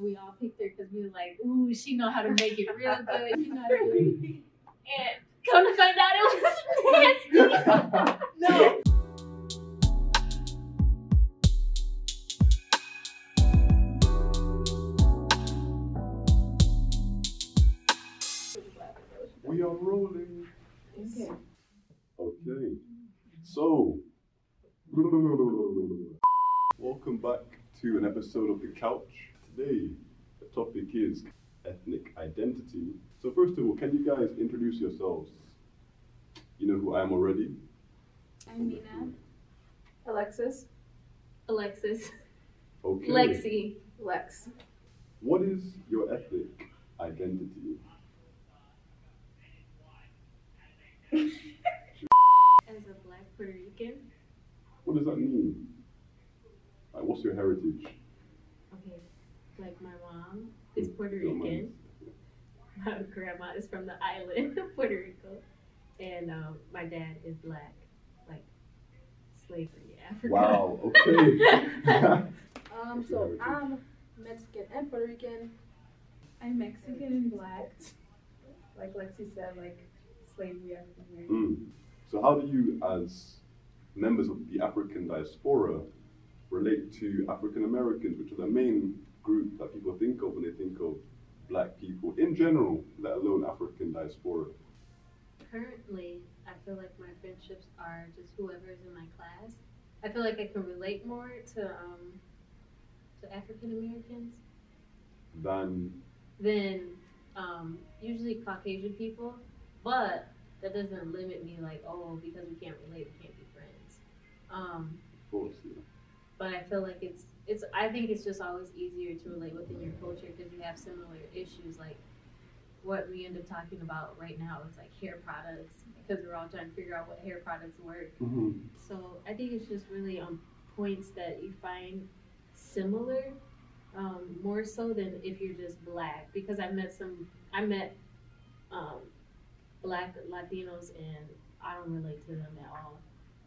we all picked her because we were like, ooh, she know how to make it real good. She know how to do it. And come to find out, it was nasty. No. We are rolling. Okay. Okay. So, welcome back to an episode of The Couch. Today, the topic is ethnic identity. So first of all, can you guys introduce yourselves? You know who I am already? I'm Mina. Alexis. Okay. Lexi. Lex. What is your ethnic identity? As a Black Puerto Rican. What does that mean? Like, what's your heritage? Okay, like my mom is Puerto Rican. My grandma is from the island of Puerto Rico. And my dad is Black, like slavery, Africa. Wow, okay. So I'm Mexican and Puerto Rican. I'm Mexican and Black. Like Lexi said, like slavery, African American. So how do you, as members of the African diaspora, relate to African Americans, which are the main group that people think of when they think of Black people in general, let alone African diaspora? Currently, I feel like my friendships are just whoever is in my class. I feel like I can relate more to African Americans Than usually Caucasian people, but that doesn't limit me like, oh, because we can't relate, we can't be friends. of course, yeah. But I feel like I think it's just always easier to relate within your culture because you have similar issues. Like what we end up talking about right now is like hair products because we're all trying to figure out what hair products work. Mm-hmm. So I think it's just really on points that you find similar, more so than if you're just Black. Because I met Black Latinos and I don't relate to them at all.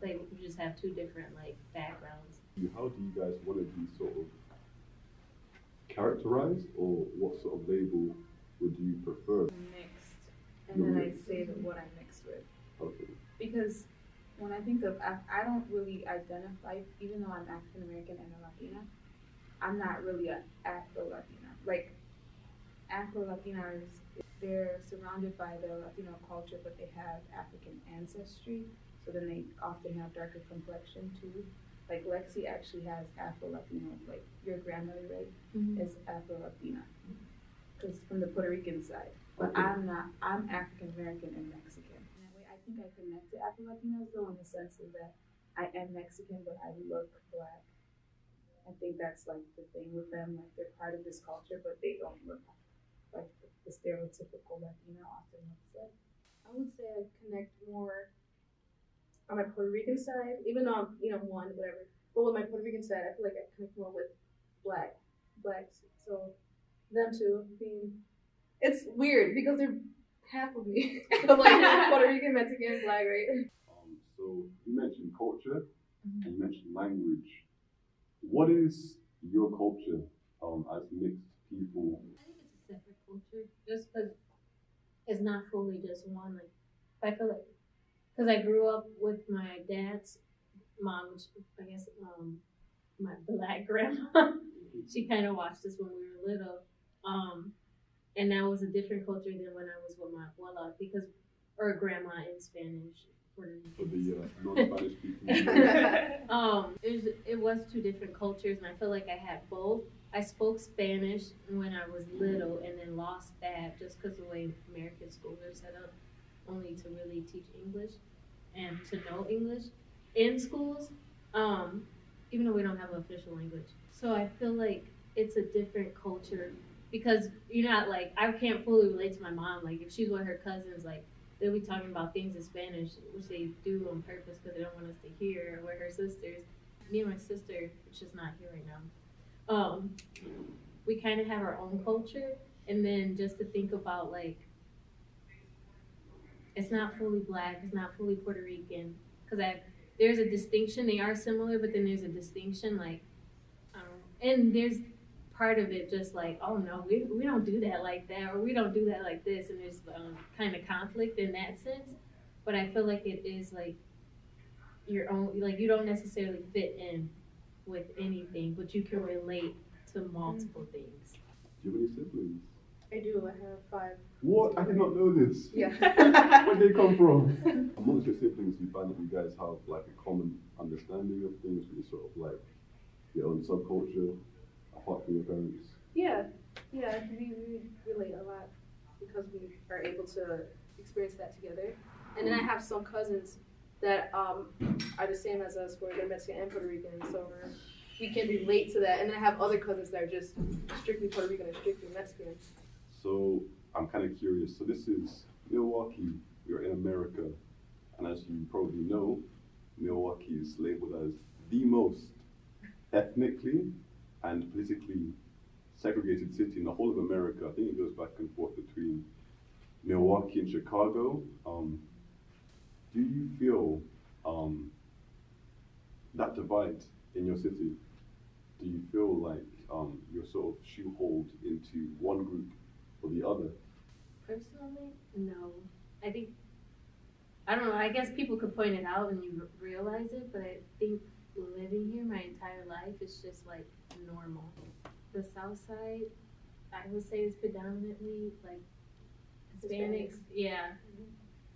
Like we just have two different like backgrounds. How do you guys want to be sort of characterized, or what sort of label would you prefer? Mixed. And then I say what I'm mixed with. Okay. Because when I think of, I don't really identify, even though I'm African American and a Latina, I'm not really an Afro-Latina. Like, Afro-Latinas, they're surrounded by the Latino culture, but they have African ancestry, so then they often have darker complexion too. Like Lexi actually has Afro-Latino, like your grandmother, right, is Afro-Latina, because from the Puerto Rican side. But Okay. I'm African American and Mexican. In that way, I think I connect to Afro-Latinos though, in the sense of that I am Mexican, but I look Black. I think that's like the thing with them, like they're part of this culture, but they don't look like the stereotypical Latino often looks like. I would say I connect more on my Puerto Rican side, even though I'm, one, whatever. But with my Puerto Rican side, I feel like I connect more with Blacks. So them two, it's weird because they're half of me. I'm like Puerto Rican, Mexican, Black, right? So you mentioned culture and you mentioned language. What is your culture as mixed people? I think it's a separate culture, just because it's not fully just one. Like I feel like because I grew up with my dad's mom, which I guess my Black grandma. She kind of watched us when we were little, and that was a different culture than when I was with my abuela or grandma in Spanish. For the non-Spanish people. It was two different cultures, and I feel like I had both. I spoke Spanish when I was little, and then lost that just because the way American schools are set up, only to really teach English and to know English in schools, even though we don't have an official language. So I feel like it's a different culture because you're not like, I can't fully relate to my mom. Like if she's with her cousins, like they'll be talking about things in Spanish, which they do on purpose because they don't want us to hear, or with her sisters. Me and my sister, which is not here right now, we kind of have our own culture. And then just to think about like, it's not fully Black, it's not fully Puerto Rican, because there's a distinction. They are similar, but then there's a distinction. Like, and there's part of it just like, oh no, we don't do that like that, or we don't do that like this, and there's kind of conflict in that sense. But I feel like it is like your own, like you don't necessarily fit in with anything, but you can relate to multiple things. Do you have any siblings? I do. I have 5. What? I did not know this. Yeah. Where did they come from? Amongst your siblings, you find that you guys have like a common understanding of things, but you sort of like your own subculture apart from your parents. Yeah, we relate a lot because we are able to experience that together. And then I have some cousins that are the same as us, where they're Mexican and Puerto Rican, so we can relate to that. And then I have other cousins that are just strictly Puerto Rican and strictly Mexican. So I'm kind of curious. So this is Milwaukee. You're in America, and as you probably know, Milwaukee is labeled as the most ethnically and politically segregated city in the whole of America. I think it goes back and forth between Milwaukee and Chicago. Do you feel that divide in your city? Do you feel like you're sort of shoehorned into one group or the other? Personally, no. I don't know, I guess people could point it out and you realize it, but I think living here my entire life is just like normal. The South Side, I would say, is predominantly like Hispanics. Yeah.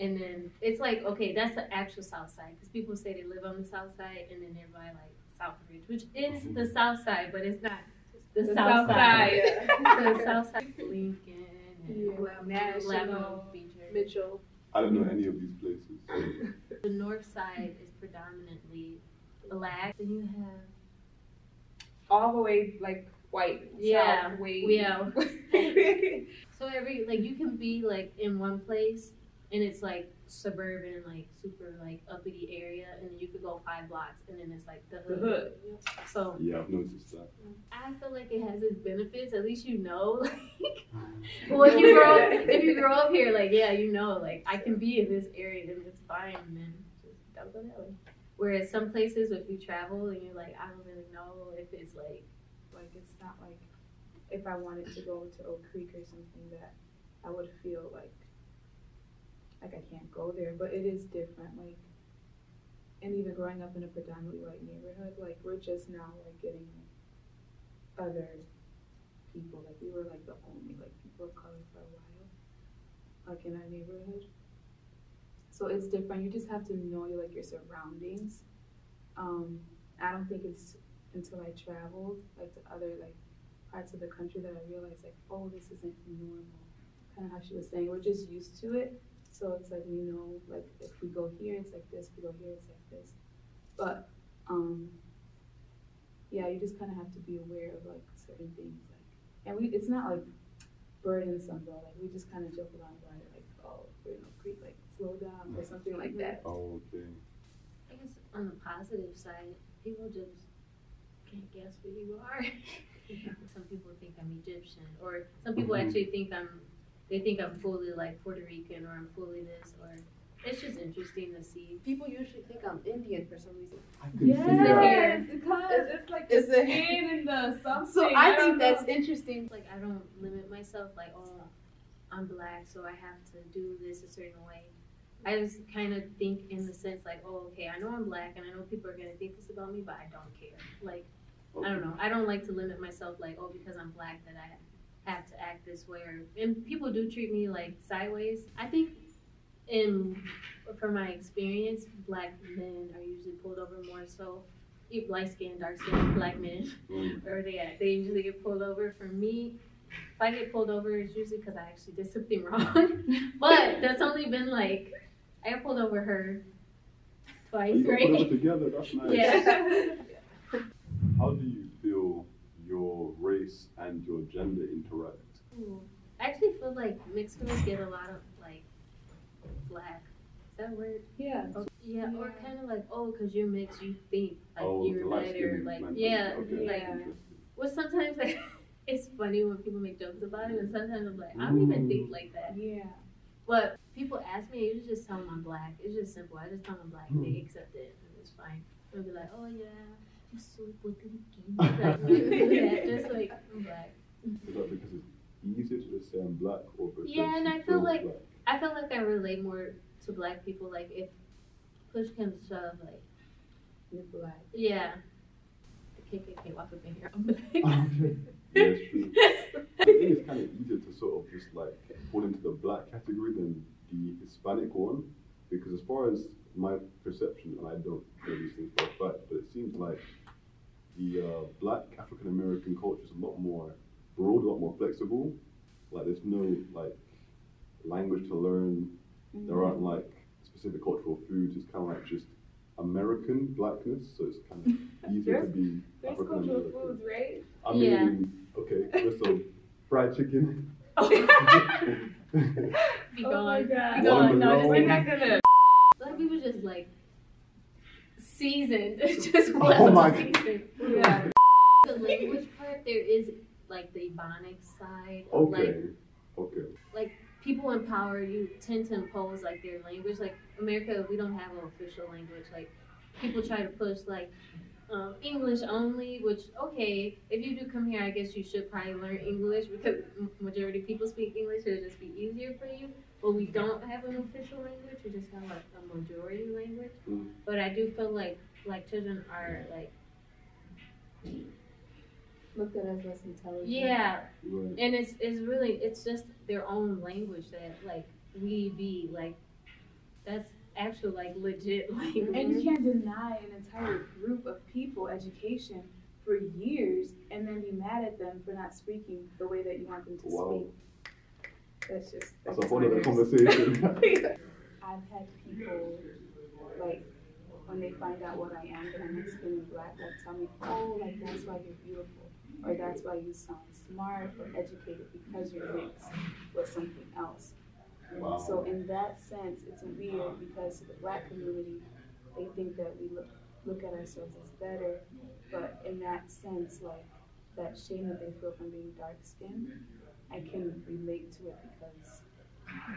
And then it's like, okay, that's the actual South Side, because people say they live on the South Side and then they're by like Southridge, which is the South Side, but it's not the South Side. The South Side, Lincoln, and National, Mitchell. I don't know any of these places. The North Side is predominantly Black. Then you have all the way like white. Yeah, South, way. Yeah. So you can be like in one place and it's like suburban, like super like uppity area, and then you could go 5 blocks and then it's like the hood. So yeah, I've noticed that. I feel like it has its benefits. At least you know, like, well, if you grow up here, like yeah, you know, like I can be in this area and it's fine, and then just don't go that way. Whereas some places, if you travel and you're like, I don't really know if it's like it's not like if I wanted to go to Oak Creek or something that I would feel like I can't go there, but it is different. Like, and even growing up in a predominantly white neighborhood, like we're just now like getting like, other people. Like we were like the only like people of color for a while, like in our neighborhood. So it's different. You just have to know like your surroundings. I don't think it's until I traveled like to other like parts of the country that I realized like, oh, this isn't normal. Kind of how she was saying, we're just used to it. So it's like, we know, like, if we go here, it's like this, if we go here, it's like this. But, yeah, you just kind of have to be aware of, like, certain things. Like, and it's not, like, burdensome, though. Like, we just kind of joke around about it, like, oh, we're in Oak Creek, like, slow down, or something like that. Oh, okay. I guess on the positive side, people just can't guess who you are. Some people think I'm Egyptian, or some people actually think they think I'm fully like Puerto Rican, or I'm fully this, or it's just interesting to see. People usually think I'm Indian for some reason. Yes, because it's like the skin and the something. So I think that's interesting. Like I don't limit myself like, oh, I'm Black, so I have to do this a certain way. I just kind of think in the sense like, oh, okay, I know I'm Black, and I know people are gonna think this about me, but I don't care. Like, I don't know. I don't like to limit myself like, oh, because I'm Black that I have to act this way, and people do treat me like sideways. I think from my experience, Black men are usually pulled over more so. Light skinned, dark skinned Black men, wherever they usually get pulled over. For me, if I get pulled over, it's usually because I actually did something wrong. But that's only been like, I got pulled over her twice, you right? Put it together, that's nice. Yeah. How do you feel your race and your gender interact? I actually feel like mixed girls get a lot of like flack. Is that a word? Yeah. Yeah, or kind of like, oh, because you're mixed, you think like you're light better, skin like mentality. yeah, Okay, like. interesting. Well, sometimes like it's funny when people make jokes about it, and sometimes I'm like, I don't even think like that. Yeah. But people ask me, I usually just tell them I'm Black. It's just simple. I just tell them I'm Black. They accept it, and it's fine. They'll be like, oh yeah. You soy Puerto Rican. Like, yeah, just like I'm black. Is that because it's easier to just say I'm black, or because Yeah, and you I feel like black? I relate more to black people. Like if push comes to shove, like You're black. yeah, the KKK walk up in here. I'm black. Yeah, it's true. I think it's kind of easier to sort of just like fall into the black category than the Hispanic one, because as far as my perception, and I don't know these things for a fact, but it seems like the black African American culture is a lot more broad, a lot more flexible. Like there's no like language to learn. There aren't like specific cultural foods. It's kind of like just American blackness, so it's kind of easier to be There's African cultural American. foods, right? I mean, okay, there's some fried chicken. Be Oh my gone. God. Be gone. No, just Watermelon. we're not gonna. Black people just like seasoned. Just Oh my God. seasoned. Yeah. The language part, there is like the Ebonic side. Okay, okay. Like people in power, you tend to impose like their language. Like America, we don't have an official language. Like people try to push like English only, which okay, if you do come here, I guess you should probably learn English because majority of people speak English. It'll just be easier for you. But we don't have an official language. We just have like a majority language. Mm. But I do feel like children are like Looked at as less intelligent. yeah, Right. and it's just their own language that like we be like that's actual like legit language. And you can't deny an entire group of people education for years and then be mad at them for not speaking the way that you want them to Wow. speak. That's That's a whole other conversation. I've had people, like, when they find out what I am, that I'm Mexican and black, like, tell me, oh, like, that's why you're beautiful, or that's why you sound smart or educated, because you're mixed with something else. Wow. So in that sense, it's weird, because the black community, they think that we look at ourselves as better, but in that sense, like, that shame that they feel from being dark-skinned, I can relate to it because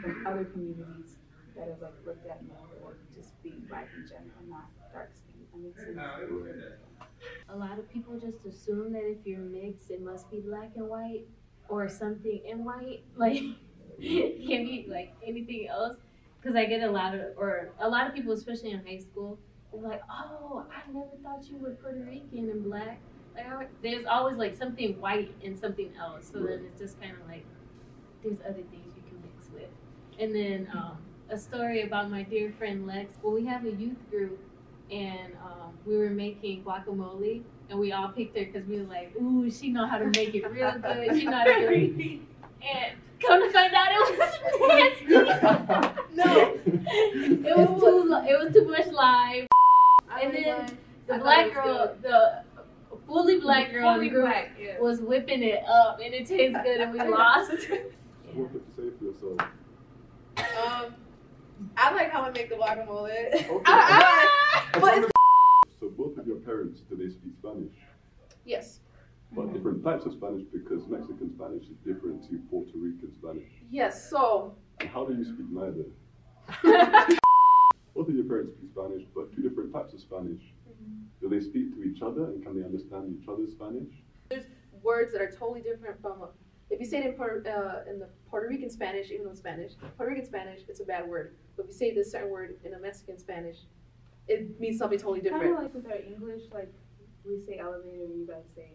from other communities that have like looked at me for just being black in general, not dark skinned. That makes sense. A lot of people just assume that if you're mixed, it must be black and white or something and white. Like it can be like anything else. Because I get a lot of people, especially in high school, they're like, "Oh, I never thought you were Puerto Rican and black." Like there's always like something white and something else. So then it's just kind of like there's other things you can mix with. And then a story about my dear friend Lex. Well, we have a youth group, and we were making guacamole, and we all picked her because we were like, "Ooh, she know how to make it real good. She know how to do it." And come to find out, it was nasty. No, it was too much lime. And then the black girl, the fully black girl in the group was whipping it up, and it tastes good, and we lost. What would you say for yourself? I like how I make the guacamole. Okay. But it's So both of your parents, do they speak Spanish? yes. But different types of Spanish, because Mexican Spanish is different to Puerto Rican Spanish. Yes, so And how do you speak neither? Both of your parents speak Spanish, but two different types of Spanish. Do they speak to each other, and can they understand each other's Spanish? there's words that are totally different from if you say it in the Puerto Rican Spanish, even though it's Spanish, Puerto Rican Spanish, it's a bad word. But if you say this certain word in a Mexican Spanish, it means something totally Kind different. of like with our English, like we say elevator, you guys say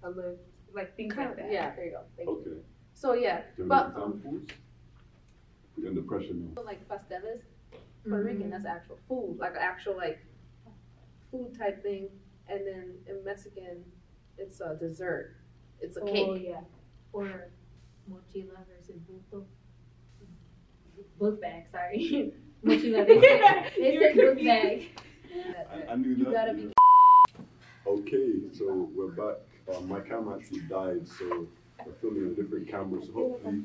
a lift, like things Kind like of, that. yeah, there you go. Thank you. Okay. So yeah, Do you have but any examples? Put you under pressure now. like pasteles, Puerto Rican, that's actual food, like an actual like food type thing. And then in Mexican, it's a dessert. It's a cake. Oh yeah. Or mochila versus bulto. Book bag, sorry. Mochila, they say book bag. I knew You that. gotta be. Okay, so we're back. My camera actually died, so we're filming on a different camera, so hopefully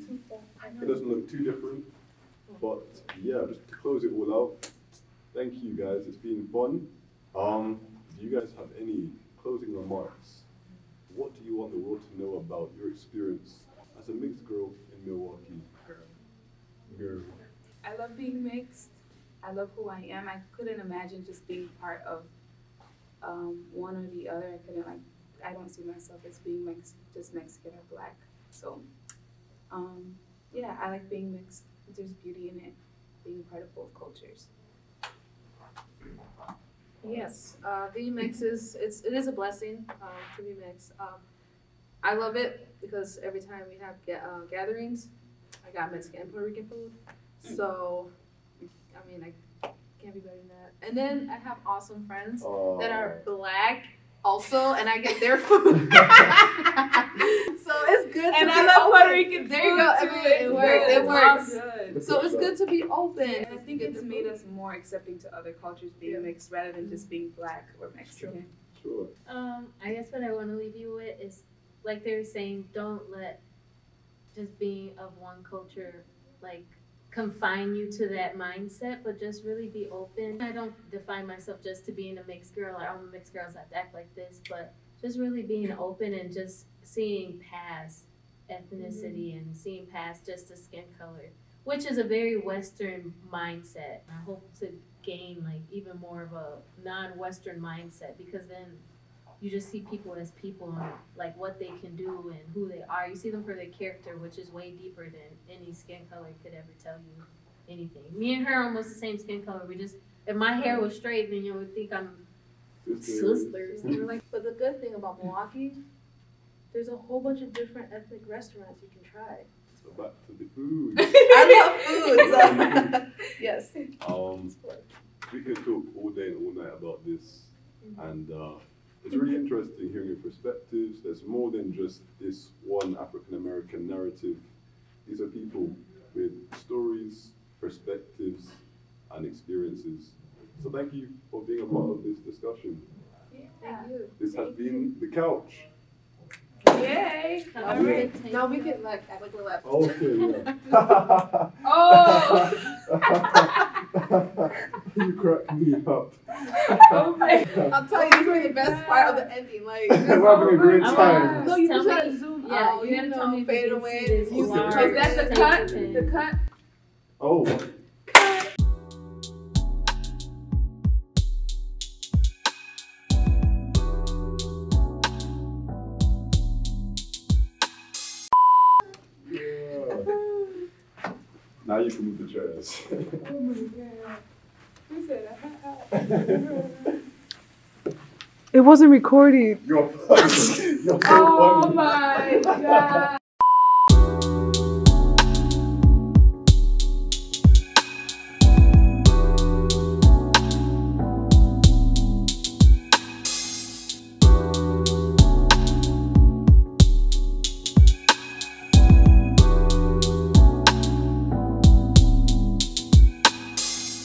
it doesn't look too different. But yeah, just to close it all out, thank you guys. It's been fun. Do you guys have any closing remarks? What do you want the world to know about your experience as a mixed girl in Milwaukee? Girl. I love being mixed. I love who I am. I couldn't imagine just being part of one or the other. I don't see myself as being just Mexican or black. So, yeah, I like being mixed. There's beauty in it, being part of both cultures. Yes, being mixed it is a blessing to be mixed. I love it because every time we have gatherings, I got Mexican and Puerto Rican food. So, I mean, I can't be better than that. And then I have awesome friends that are black also, and I get their food. So it's good to And be I love open. Puerto Rican There you go. food, I mean, too. it works. It works. Good. So it's good to be open. And I think it's made us more accepting to other cultures being mixed rather than just being black or Mexican. Sure. I guess what I want to leave you with is, like they were saying, don't let just being of one culture, like, confine you to that mindset, but just really be open. I don't define myself just to being a mixed girl, or I'm a mixed girl, so I have to act like this, but just really being open and just seeing past ethnicity and seeing past just the skin color, which is a very Western mindset. I hope to gain like even more of a non-Western mindset, because then you just see people as people and like what they can do and who they are. You see them for their character, which is way deeper than any skin color could ever tell you anything. Me and her are almost the same skin color. We just, if my hair was straight, then you would think I'm sisters. And we're like, but the good thing about Milwaukee, there's a whole bunch of different ethnic restaurants you can try. So back to the food. I love food. So. Yes. We can talk all day and all night about this, and it's really interesting hearing your perspectives. There's more than just this one African American narrative. These are people with stories, perspectives, and experiences. So thank you for being a part of this discussion. Thank you. This has been The Couch. Yay! All right. Now we can like act like we're laughing. Okay, yeah. Oh! You crack me up. Oh my! I'll tell you, this was the best part of the ending. Like, We're having a great time. no, you Tell just me- gotta zoom yeah, out. you gotta tell me if fade you can away. see this Use the large trigger. Is that the cut? tape. The cut? Oh. Now you can move the chairs. Oh my god. Who said that? It wasn't recording. You're so Oh funny. my god.